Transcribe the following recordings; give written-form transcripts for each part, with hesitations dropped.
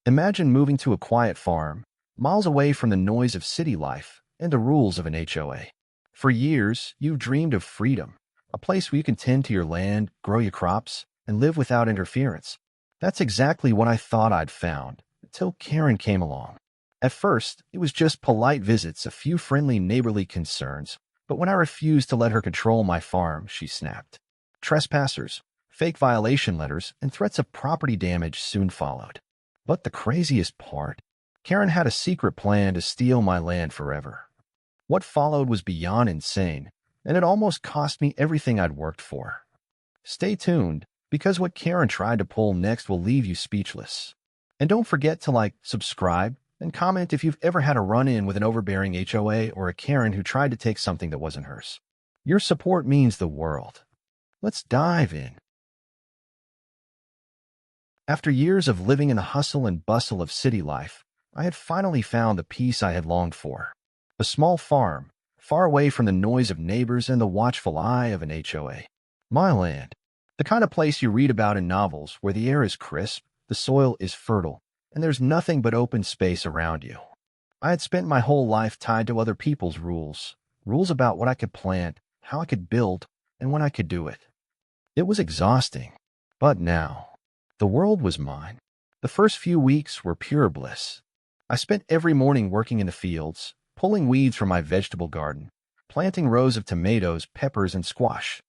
Imagine moving to a quiet farm, miles away from the noise of city life and the rules of an HOA. For years, you've dreamed of freedom, a place where you can tend to your land, grow your crops, and live without interference. That's exactly what I thought I'd found, until Karen came along. At first, it was just polite visits, a few friendly neighborly concerns, but when I refused to let her control my farm, she snapped. Trespassers, fake violation letters, and threats of property damage soon followed. But the craziest part, Karen had a secret plan to steal my land forever. What followed was beyond insane, and it almost cost me everything I'd worked for. Stay tuned, because what Karen tried to pull next will leave you speechless. And don't forget to like, subscribe, and comment if you've ever had a run-in with an overbearing HOA or a Karen who tried to take something that wasn't hers. Your support means the world. Let's dive in. After years of living in the hustle and bustle of city life, I had finally found the peace I had longed for. A small farm, far away from the noise of neighbors and the watchful eye of an HOA. My land. The kind of place you read about in novels where the air is crisp, the soil is fertile, and there's nothing but open space around you. I had spent my whole life tied to other people's rules about what I could plant, how I could build, and when I could do it. It was exhausting. But now, the world was mine. The first few weeks were pure bliss. I spent every morning working in the fields, pulling weeds from my vegetable garden, planting rows of tomatoes, peppers, and squash.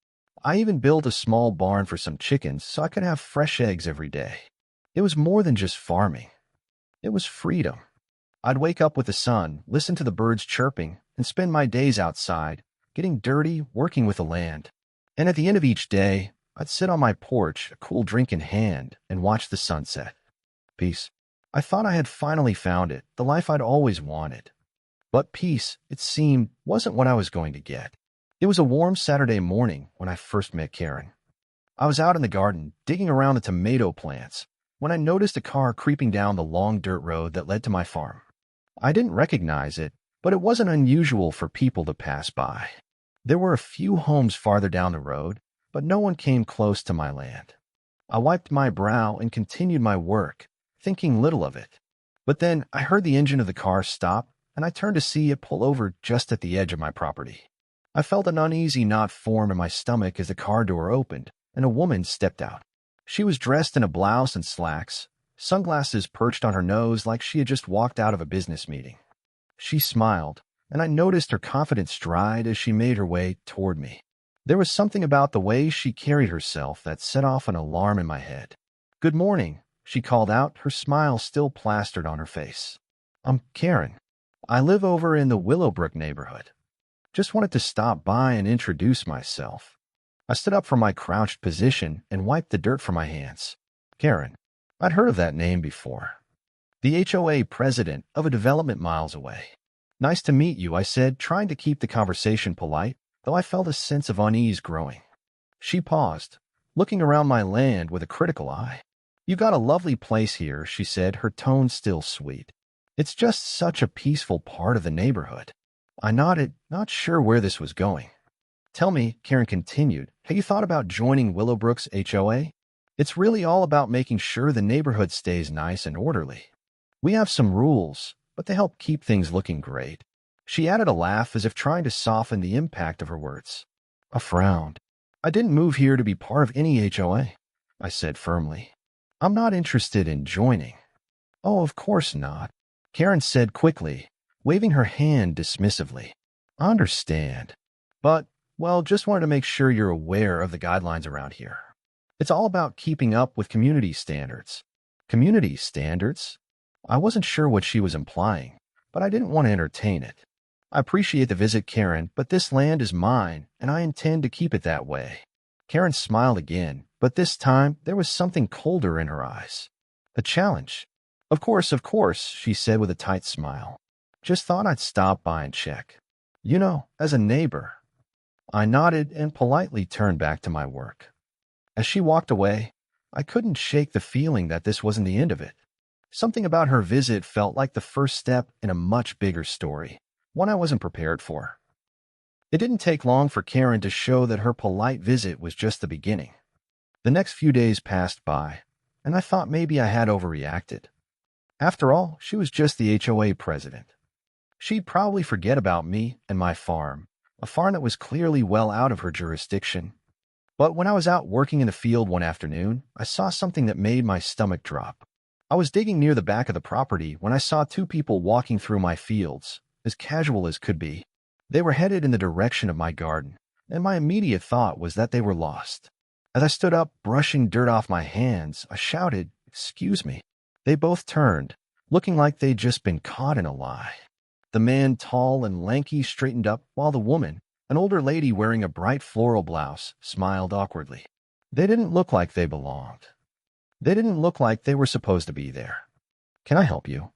I even built a small barn for some chickens so I could have fresh eggs every day. It was more than just farming. It was freedom. I'd wake up with the sun, listen to the birds chirping, and spend my days outside, getting dirty, working with the land. And at the end of each day, I'd sit on my porch, a cool drink in hand, and watch the sunset. Peace. I thought I had finally found it, the life I'd always wanted. But peace, it seemed, wasn't what I was going to get. It was a warm Saturday morning when I first met Karen. I was out in the garden, digging around the tomato plants, when I noticed a car creeping down the long dirt road that led to my farm. I didn't recognize it, but it wasn't unusual for people to pass by. There were a few homes farther down the road, but no one came close to my land. I wiped my brow and continued my work, thinking little of it. But then I heard the engine of the car stop, and I turned to see it pull over just at the edge of my property. I felt an uneasy knot form in my stomach as the car door opened, and a woman stepped out. She was dressed in a blouse and slacks, sunglasses perched on her nose like she had just walked out of a business meeting. She smiled, and I noticed her confident stride as she made her way toward me. There was something about the way she carried herself that set off an alarm in my head. "Good morning," she called out, her smile still plastered on her face. "I'm Karen. I live over in the Willowbrook neighborhood. Just wanted to stop by and introduce myself." I stood up from my crouched position and wiped the dirt from my hands. Karen. I'd heard of that name before. The HOA president of a development miles away. "Nice to meet you," I said, trying to keep the conversation polite, though I felt a sense of unease growing. She paused, looking around my land with a critical eye. "You got a lovely place here," she said, her tone still sweet. "It's just such a peaceful part of the neighborhood." I nodded, not sure where this was going. "Tell me," Karen continued, "have you thought about joining Willowbrook's HOA? It's really all about making sure the neighborhood stays nice and orderly. We have some rules, but they help keep things looking great." She added a laugh as if trying to soften the impact of her words. I frowned. "I didn't move here to be part of any HOA," I said firmly. "I'm not interested in joining." "Oh, of course not," Karen said quickly, waving her hand dismissively. "I understand. But, well, just wanted to make sure you're aware of the guidelines around here. It's all about keeping up with community standards." Community standards? I wasn't sure what she was implying, but I didn't want to entertain it. "I appreciate the visit, Karen, but this land is mine, and I intend to keep it that way." Karen smiled again, but this time there was something colder in her eyes. A challenge. Of course," she said with a tight smile. "Just thought I'd stop by and check. You know, as a neighbor." I nodded and politely turned back to my work. As she walked away, I couldn't shake the feeling that this wasn't the end of it. Something about her visit felt like the first step in a much bigger story, one I wasn't prepared for. It didn't take long for Karen to show that her polite visit was just the beginning. The next few days passed by, and I thought maybe I had overreacted. After all, she was just the HOA president. She'd probably forget about me and my farm, a farm that was clearly well out of her jurisdiction. But when I was out working in the field one afternoon, I saw something that made my stomach drop. I was digging near the back of the property when I saw two people walking through my fields, as casual as could be. They were headed in the direction of my garden, and my immediate thought was that they were lost. As I stood up, brushing dirt off my hands, I shouted, "Excuse me." They both turned, looking like they'd just been caught in a lie. The man, tall and lanky, straightened up, while the woman, an older lady wearing a bright floral blouse, smiled awkwardly. They didn't look like they belonged. They didn't look like they were supposed to be there. "Can I help you?"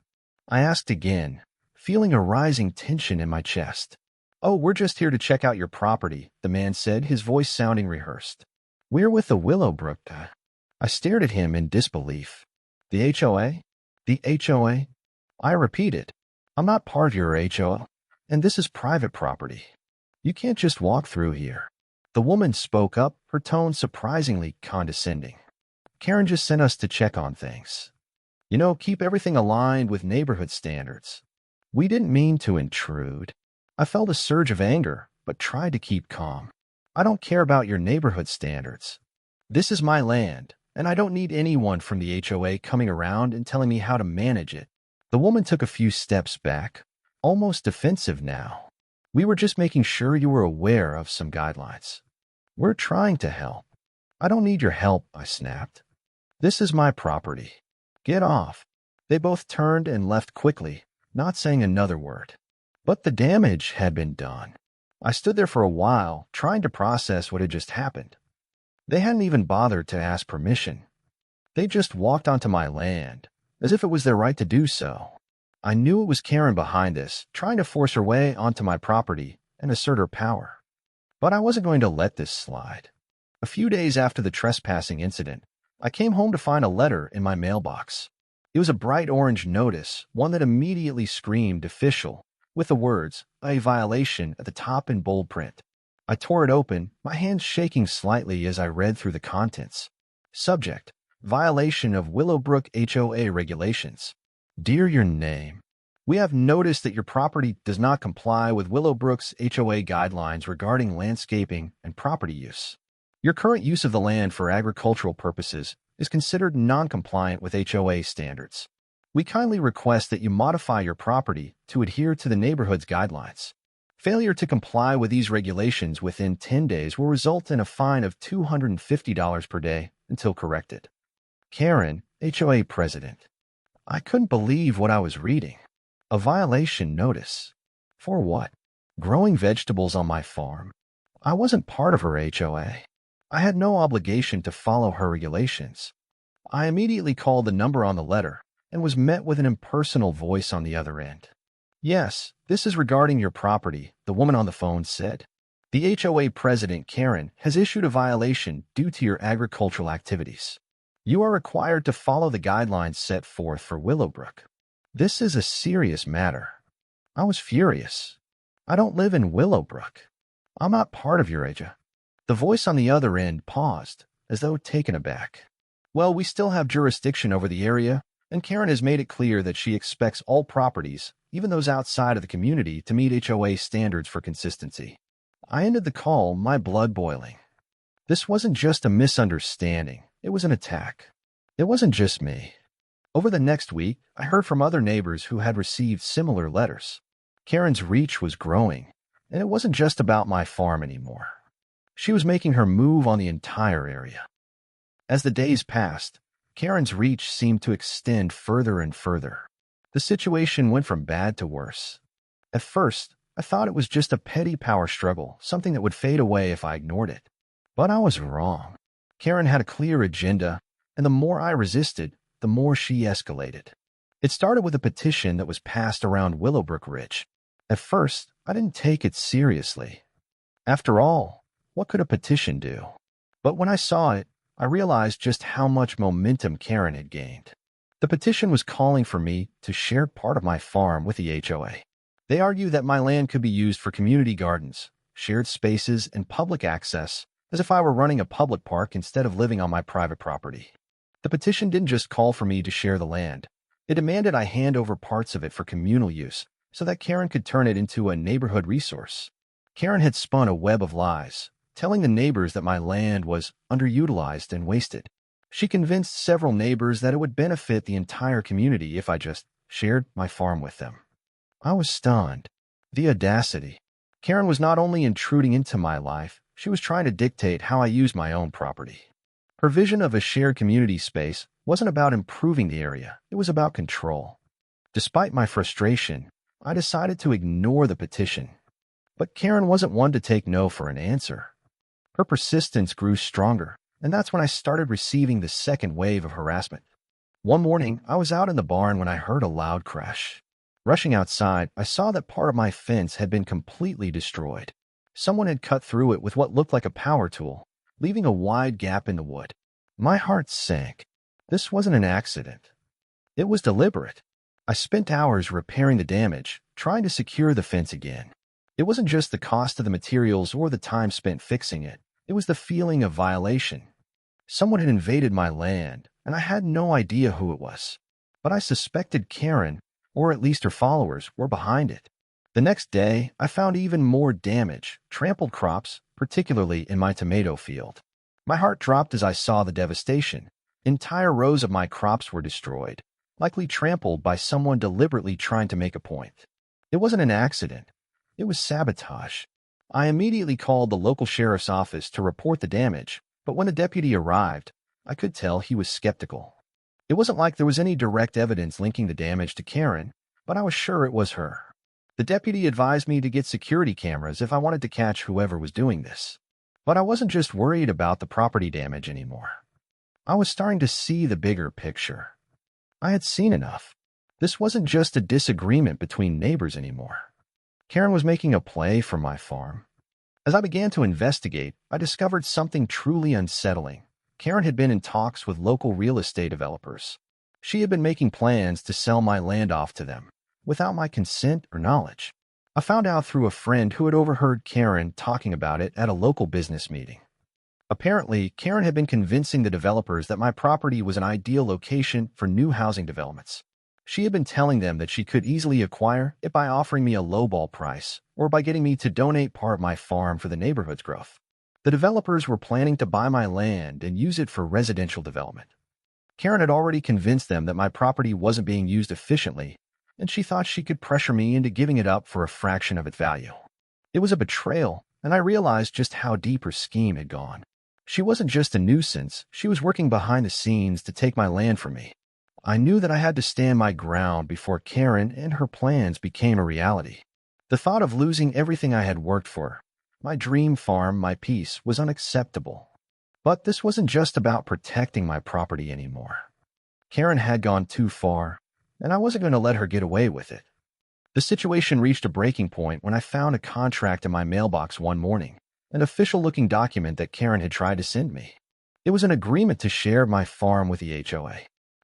I asked again, feeling a rising tension in my chest. "Oh, we're just here to check out your property," the man said, his voice sounding rehearsed. "We're with the Willowbrook." I stared at him in disbelief. "The HOA? The HOA?" I repeated. "I'm not part of your HOA, and this is private property. You can't just walk through here." The woman spoke up, her tone surprisingly condescending. "Karen just sent us to check on things. Keep everything aligned with neighborhood standards. We didn't mean to intrude." I felt a surge of anger, but tried to keep calm. "I don't care about your neighborhood standards. This is my land, and I don't need anyone from the HOA coming around and telling me how to manage it." The woman took a few steps back, almost defensive now. "We were just making sure you were aware of some guidelines. We're trying to help." "I don't need your help," I snapped. "This is my property. Get off." They both turned and left quickly, not saying another word. But the damage had been done. I stood there for a while, trying to process what had just happened. They hadn't even bothered to ask permission. They just walked onto my land, as if it was their right to do so. I knew it was Karen behind this, trying to force her way onto my property and assert her power. But I wasn't going to let this slide. A few days after the trespassing incident, I came home to find a letter in my mailbox. It was a bright orange notice, one that immediately screamed official, with the words, "A violation," at the top in bold print. I tore it open, my hands shaking slightly as I read through the contents. Subject: Violation of Willowbrook HOA regulations. Dear your name, we have noticed that your property does not comply with Willowbrook's HOA guidelines regarding landscaping and property use. Your current use of the land for agricultural purposes is considered non-compliant with HOA standards. We kindly request that you modify your property to adhere to the neighborhood's guidelines. Failure to comply with these regulations within 10 days will result in a fine of $250 per day until corrected. Karen, HOA president. I couldn't believe what I was reading. A violation notice. For what? Growing vegetables on my farm. I wasn't part of her HOA. I had no obligation to follow her regulations. I immediately called the number on the letter and was met with an impersonal voice on the other end. "Yes, this is regarding your property," the woman on the phone said. "The HOA president, Karen, has issued a violation due to your agricultural activities. You are required to follow the guidelines set forth for Willowbrook. This is a serious matter." I was furious. "I don't live in Willowbrook. I'm not part of your HOA." The voice on the other end paused, as though taken aback. "Well, we still have jurisdiction over the area, and Karen has made it clear that she expects all properties, even those outside of the community, to meet HOA standards for consistency." I ended the call, my blood boiling. This wasn't just a misunderstanding, it was an attack. It wasn't just me. Over the next week, I heard from other neighbors who had received similar letters. Karen's reach was growing, and it wasn't just about my farm anymore. She was making her move on the entire area. As the days passed, Karen's reach seemed to extend further and further. The situation went from bad to worse. At first, I thought it was just a petty power struggle, something that would fade away if I ignored it. But I was wrong. Karen had a clear agenda, and the more I resisted, the more she escalated. It started with a petition that was passed around Willowbrook Ridge. At first, I didn't take it seriously. After all, what could a petition do? But when I saw it, I realized just how much momentum Karen had gained. The petition was calling for me to share part of my farm with the HOA. They argue that my land could be used for community gardens, shared spaces, and public access, as if I were running a public park instead of living on my private property. The petition didn't just call for me to share the land. It demanded I hand over parts of it for communal use so that Karen could turn it into a neighborhood resource. Karen had spun a web of lies, telling the neighbors that my land was underutilized and wasted. She convinced several neighbors that it would benefit the entire community if I just shared my farm with them. I was stunned. The audacity. Karen was not only intruding into my life, she was trying to dictate how I used my own property. Her vision of a shared community space wasn't about improving the area, it was about control. Despite my frustration, I decided to ignore the petition. But Karen wasn't one to take no for an answer. Her persistence grew stronger, and that's when I started receiving the second wave of harassment. One morning, I was out in the barn when I heard a loud crash. Rushing outside, I saw that part of my fence had been completely destroyed. Someone had cut through it with what looked like a power tool, leaving a wide gap in the wood. My heart sank. This wasn't an accident. It was deliberate. I spent hours repairing the damage, trying to secure the fence again. It wasn't just the cost of the materials or the time spent fixing it. It was the feeling of violation. Someone had invaded my land, and I had no idea who it was. But I suspected Karen, or at least her followers, were behind it. The next day, I found even more damage, trampled crops, particularly in my tomato field. My heart dropped as I saw the devastation. Entire rows of my crops were destroyed, likely trampled by someone deliberately trying to make a point. It wasn't an accident. It was sabotage. I immediately called the local sheriff's office to report the damage, but when the deputy arrived, I could tell he was skeptical. It wasn't like there was any direct evidence linking the damage to Karen, but I was sure it was her. The deputy advised me to get security cameras if I wanted to catch whoever was doing this. But I wasn't just worried about the property damage anymore. I was starting to see the bigger picture. I had seen enough. This wasn't just a disagreement between neighbors anymore. Karen was making a play for my farm. As I began to investigate, I discovered something truly unsettling. Karen had been in talks with local real estate developers. She had been making plans to sell my land off to them, without my consent or knowledge. I found out through a friend who had overheard Karen talking about it at a local business meeting. Apparently, Karen had been convincing the developers that my property was an ideal location for new housing developments. She had been telling them that she could easily acquire it by offering me a lowball price or by getting me to donate part of my farm for the neighborhood's growth. The developers were planning to buy my land and use it for residential development. Karen had already convinced them that my property wasn't being used efficiently, and she thought she could pressure me into giving it up for a fraction of its value. It was a betrayal, and I realized just how deep her scheme had gone. She wasn't just a nuisance, she was working behind the scenes to take my land from me. I knew that I had to stand my ground before Karen and her plans became a reality. The thought of losing everything I had worked for, my dream farm, my peace, was unacceptable. But this wasn't just about protecting my property anymore. Karen had gone too far, and I wasn't going to let her get away with it. The situation reached a breaking point when I found a contract in my mailbox one morning, an official-looking document that Karen had tried to send me. It was an agreement to share my farm with the HOA.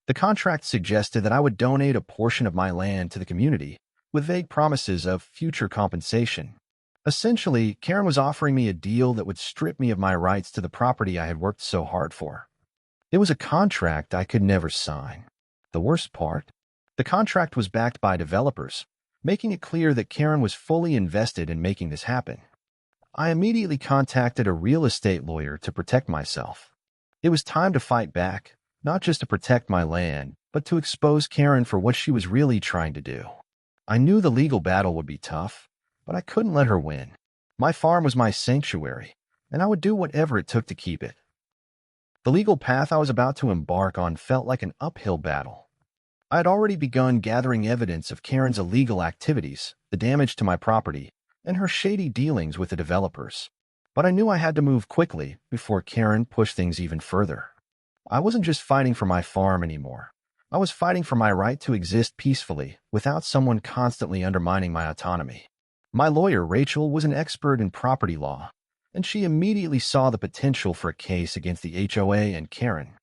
The contract suggested that I would donate a portion of my land to the community, with vague promises of future compensation. Essentially, Karen was offering me a deal that would strip me of my rights to the property I had worked so hard for. It was a contract I could never sign. The worst part? The contract was backed by developers, making it clear that Karen was fully invested in making this happen. I immediately contacted a real estate lawyer to protect myself. It was time to fight back, not just to protect my land, but to expose Karen for what she was really trying to do. I knew the legal battle would be tough, but I couldn't let her win. My farm was my sanctuary, and I would do whatever it took to keep it. The legal path I was about to embark on felt like an uphill battle. I had already begun gathering evidence of Karen's illegal activities, the damage to my property, and her shady dealings with the developers. But I knew I had to move quickly before Karen pushed things even further. I wasn't just fighting for my farm anymore. I was fighting for my right to exist peacefully without someone constantly undermining my autonomy. My lawyer, Rachel, was an expert in property law, and she immediately saw the potential for a case against the HOA and Karen.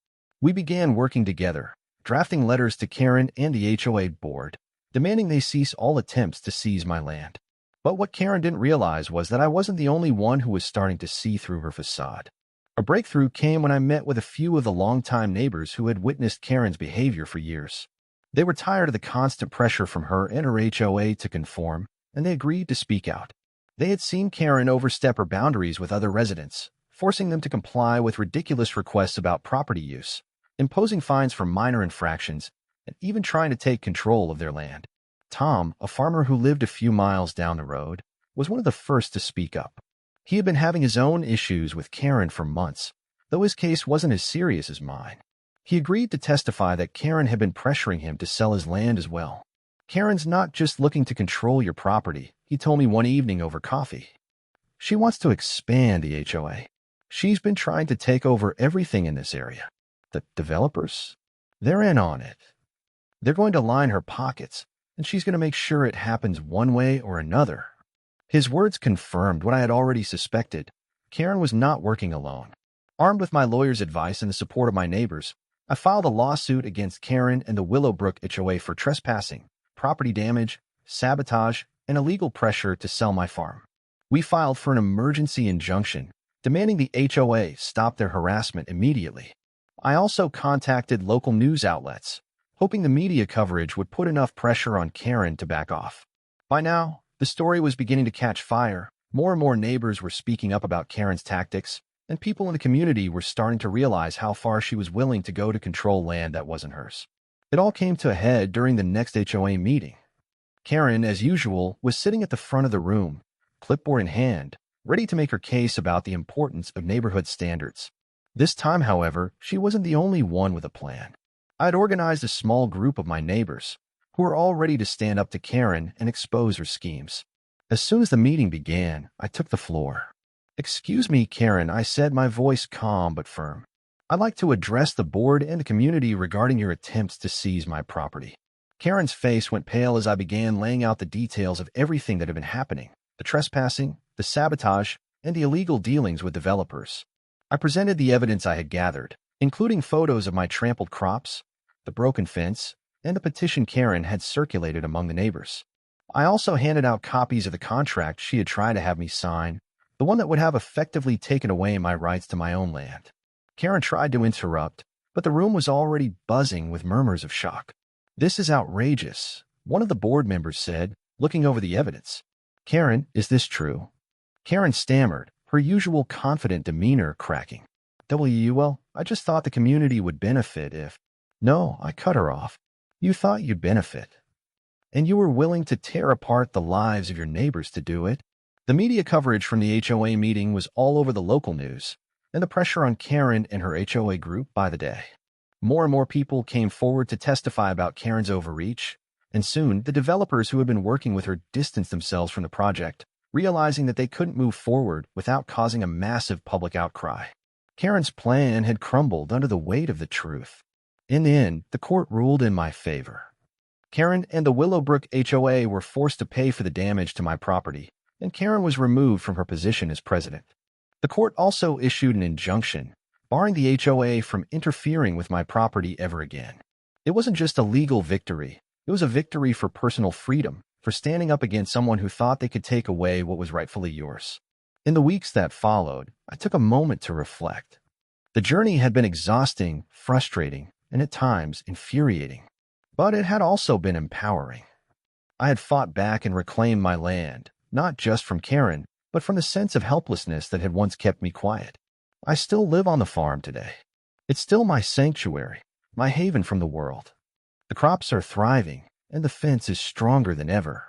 We began working together, drafting letters to Karen and the HOA board, demanding they cease all attempts to seize my land. But what Karen didn't realize was that I wasn't the only one who was starting to see through her facade. A breakthrough came when I met with a few of the longtime neighbors who had witnessed Karen's behavior for years. They were tired of the constant pressure from her and her HOA to conform, and they agreed to speak out. They had seen Karen overstep her boundaries with other residents, forcing them to comply with ridiculous requests about property use, imposing fines for minor infractions, and even trying to take control of their land. Tom, a farmer who lived a few miles down the road, was one of the first to speak up. He had been having his own issues with Karen for months, though his case wasn't as serious as mine. He agreed to testify that Karen had been pressuring him to sell his land as well. Karen's not just looking to control your property, he told me one evening over coffee. She wants to expand the HOA. She's been trying to take over everything in this area. The developers? They're in on it. They're going to line her pockets, and she's going to make sure it happens one way or another. His words confirmed what I had already suspected. Karen was not working alone. Armed with my lawyer's advice and the support of my neighbors, I filed a lawsuit against Karen and the Willowbrook HOA for trespassing, property damage, sabotage, and illegal pressure to sell my farm. We filed for an emergency injunction, demanding the HOA stop their harassment immediately. I also contacted local news outlets, hoping the media coverage would put enough pressure on Karen to back off. By now, the story was beginning to catch fire. More and more neighbors were speaking up about Karen's tactics, and people in the community were starting to realize how far she was willing to go to control land that wasn't hers. It all came to a head during the next HOA meeting. Karen, as usual, was sitting at the front of the room, clipboard in hand, ready to make her case about the importance of neighborhood standards. This time, however, she wasn't the only one with a plan. I had organized a small group of my neighbors, who were all ready to stand up to Karen and expose her schemes. As soon as the meeting began, I took the floor. "Excuse me, Karen," I said, my voice calm but firm. "I'd like to address the board and the community regarding your attempts to seize my property." Karen's face went pale as I began laying out the details of everything that had been happening: the trespassing, the sabotage, and the illegal dealings with developers. I presented the evidence I had gathered, including photos of my trampled crops, the broken fence, and the petition Karen had circulated among the neighbors. I also handed out copies of the contract she had tried to have me sign, the one that would have effectively taken away my rights to my own land. Karen tried to interrupt, but the room was already buzzing with murmurs of shock. "This is outrageous," one of the board members said, looking over the evidence. "Karen, is this true?" Karen stammered, her usual confident demeanor cracking. "Well, I just thought the community would benefit if—" "No," I cut her off. "You thought you'd benefit. And you were willing to tear apart the lives of your neighbors to do it?" The media coverage from the HOA meeting was all over the local news, and the pressure on Karen and her HOA group by the day. More and more people came forward to testify about Karen's overreach, and soon the developers who had been working with her distanced themselves from the project, realizing that they couldn't move forward without causing a massive public outcry. Karen's plan had crumbled under the weight of the truth. In the end, the court ruled in my favor. Karen and the Willowbrook HOA were forced to pay for the damage to my property, and Karen was removed from her position as president. The court also issued an injunction, barring the HOA from interfering with my property ever again. It wasn't just a legal victory, it was a victory for personal freedom, for standing up against someone who thought they could take away what was rightfully yours. In the weeks that followed, I took a moment to reflect. The journey had been exhausting, frustrating, and at times infuriating. But it had also been empowering. I had fought back and reclaimed my land, not just from Karen, but from the sense of helplessness that had once kept me quiet. I still live on the farm today. It's still my sanctuary, my haven from the world. The crops are thriving, and the fence is stronger than ever.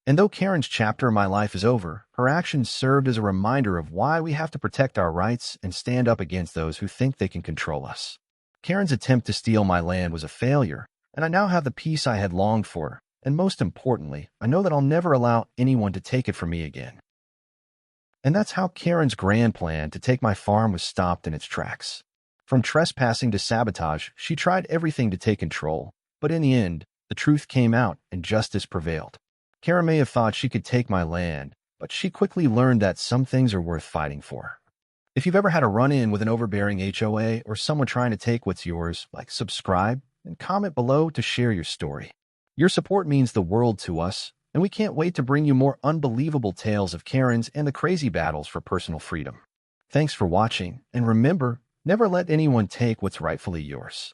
And though Karen's chapter of my life is over, her actions served as a reminder of why we have to protect our rights and stand up against those who think they can control us. Karen's attempt to steal my land was a failure, and I now have the peace I had longed for, and most importantly, I know that I'll never allow anyone to take it from me again. And that's how Karen's grand plan to take my farm was stopped in its tracks. From trespassing to sabotage, she tried everything to take control, but in the end, the truth came out and justice prevailed. Karen may have thought she could take my land, but she quickly learned that some things are worth fighting for. If you've ever had a run-in with an overbearing HOA or someone trying to take what's yours, subscribe and comment below to share your story. Your support means the world to us, and we can't wait to bring you more unbelievable tales of Karen's and the crazy battles for personal freedom. Thanks for watching, and remember, never let anyone take what's rightfully yours.